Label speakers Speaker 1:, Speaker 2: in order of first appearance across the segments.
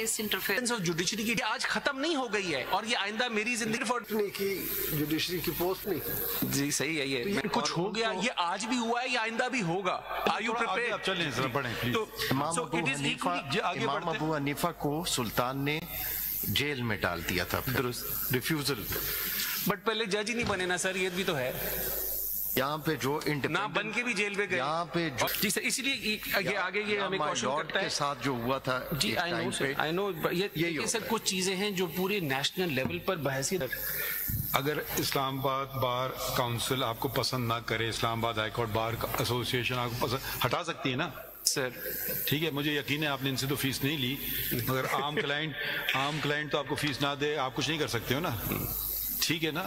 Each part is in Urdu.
Speaker 1: this interference
Speaker 2: of judiciary کی آج ختم نہیں ہو گئی ہے اور یہ آئندہ میری زندگی
Speaker 3: نہیں کی جوڈیشری کی پوسٹ نہیں
Speaker 2: جی صحیح ہے یہ کچھ ہو گیا یہ آج بھی ہوا ہے یہ آئندہ بھی ہوگا Are you prepared؟
Speaker 4: آپ چلیں ذرا پڑھیں
Speaker 5: امام ابو حنیفہ کو سلطان نے جیل میں ڈال دیا تھا ریفیوزل
Speaker 2: بٹ پہلے جج ہی نہیں بنے نا سر یہ بھی تو ہے
Speaker 5: یہاں پہ جو
Speaker 2: نہ بن کے بھی جیل میں گئے
Speaker 5: یہاں پہ
Speaker 2: جی سر اس لیے یہ آگے یہ ہمیں کوشچن کرتا ہے
Speaker 5: کے ساتھ جو ہوا تھا
Speaker 2: جی آئی نو یہ سر کچھ چیزیں ہیں جو پورے نیشنل لیول پر بحثیت
Speaker 4: اگر اسلام آباد بار کاؤنسل آپ کو پسند نہ کرے اسلام آباد ہائی کورٹ بار ایسوسیشن آپ کو پسند ہٹا سکتی ہے نا
Speaker 2: سر
Speaker 4: ٹھیک ہے مجھے یقین ہے آپ نے ان سے تو فیس نہیں لی مگر عام کلائنٹ تو آپ کو فیس نہ دے آپ کچھ نہیں کر سکتے ہو نا ٹھیک ہے نا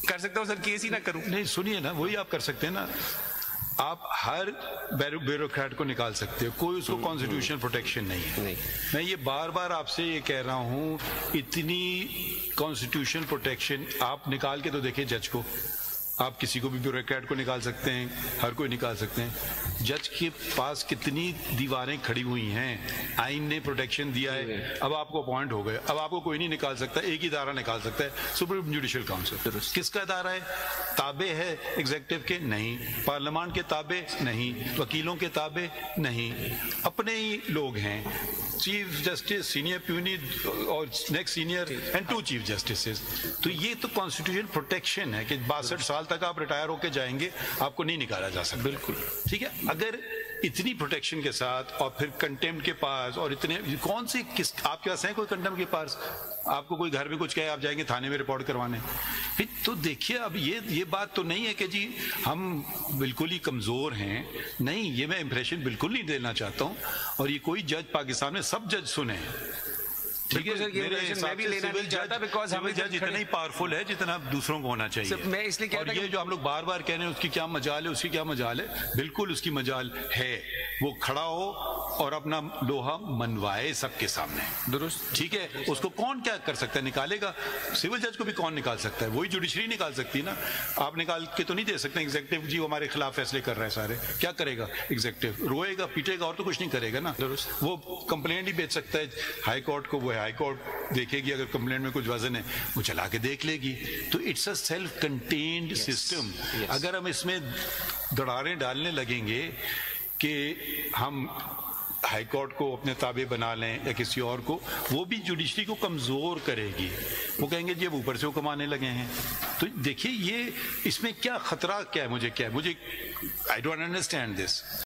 Speaker 2: کر سکتا ہوں سر کیس ہی نہ کروں
Speaker 4: نہیں سنیے نا وہی آپ کر سکتے ہیں نا آپ ہر بیوروکریٹ کو نکال سکتے ہو کوئی اس کو کانسٹیٹیوشنل پروٹیکشن نہیں ہے میں یہ بار بار آپ سے یہ کہہ رہا ہوں اتنی کانسٹیٹیوشنل پروٹیکشن آپ نکال کے تو دیکھیں جج کو آپ کسی کو بھی بیوروکریٹ کو نکال سکتے ہیں ہر کوئی نکال سکتے ہیں جج کے پاس کتنی دیواریں کھڑی ہوئی ہیں آئین نے پروٹیکشن دیا ہے اب آپ کو اپوائنٹ ہو گئے اب آپ کو کوئی نہیں نکال سکتا ایک ہی ادارہ نکال سکتا ہے سپریم جوڈیشل کاؤنسل کس کا ادارہ ہے تابع ہے ایگزیکٹو کے نہیں پارلیمان کے تابع نہیں وکیلوں کے تابع نہیں اپنے ہی لوگ ہیں چیف جسٹس سینئر پیونی اور next senior and 2 chief justices تو یہ تو کانسٹیٹیوشن پروٹیکشن ہے کہ 62 سال تک آپ ریٹائر ہو کے جائیں گے آپ کو نہیں نکالا جا سکتا بالکل ٹھیک ہے اگر اتنی پروٹیکشن کے ساتھ اور پھر کنٹیمپٹ کے پاس اور اتنے کون سی کس آپ کے پاس ہیں کوئی کنٹیمپٹ کے پاس آپ کو کوئی گھر میں کچھ کہے آپ جائیں گے تھانے میں رپورٹ کروانے تو دیکھیے اب یہ بات تو نہیں ہے کہ جی ہم بالکل ہی کمزور ہیں نہیں یہ میں امپریشن بالکل نہیں دینا چاہتا ہوں اور یہ کوئی جج پاکستان میں سب جج سنیں ٹھیک ہے سول جج اتنا ہی پاورفل ہے جتنا دوسروں کو ہونا چاہیے
Speaker 2: میں اس لیے
Speaker 4: اور یہ جو ہم لوگ بار بار کہہ رہے ہیں اس کی کیا مجال ہے اس کی کیا مجال ہے بالکل اس کی مجال ہے وہ کھڑا ہو اور اپنا لوہا منوائے سب کے سامنے درست ٹھیک ہے اس کو کون کیا کر سکتا ہے نکالے گا سول جج کو بھی کون نکال سکتا ہے وہی جوڈیشری نکال سکتی ہے نا آپ نکال کے تو نہیں دے سکتے ایگزیکٹو جی ہمارے خلاف فیصلے کر رہا ہے سارے کیا کرے گا ایگزیکٹو روئے گا پیٹے گا اور تو کچھ نہیں کرے گا نا وہ کمپلینٹ ہی بھیج سکتا ہے ہائی کورٹ کو وہ ہائی کورٹ دیکھے گی اگر کمپلینٹ میں کچھ وزن ہے وہ چلا کے دیکھ لے گی تو it's a self contained system اگر ہم اس میں دڑاریں ڈالنے لگیں گے کہ ہم ہائی کورٹ کو اپنے تابع بنا لیں یا کسی اور کو وہ بھی جوڈیشری کو کمزور کرے گی وہ کہیں گے جی اب اوپر سے وہ کمانے لگے ہیں تو دیکھیے یہ اس میں کیا خطرہ کیا ہے مجھے آئی ڈونٹ انڈرسٹینڈ دس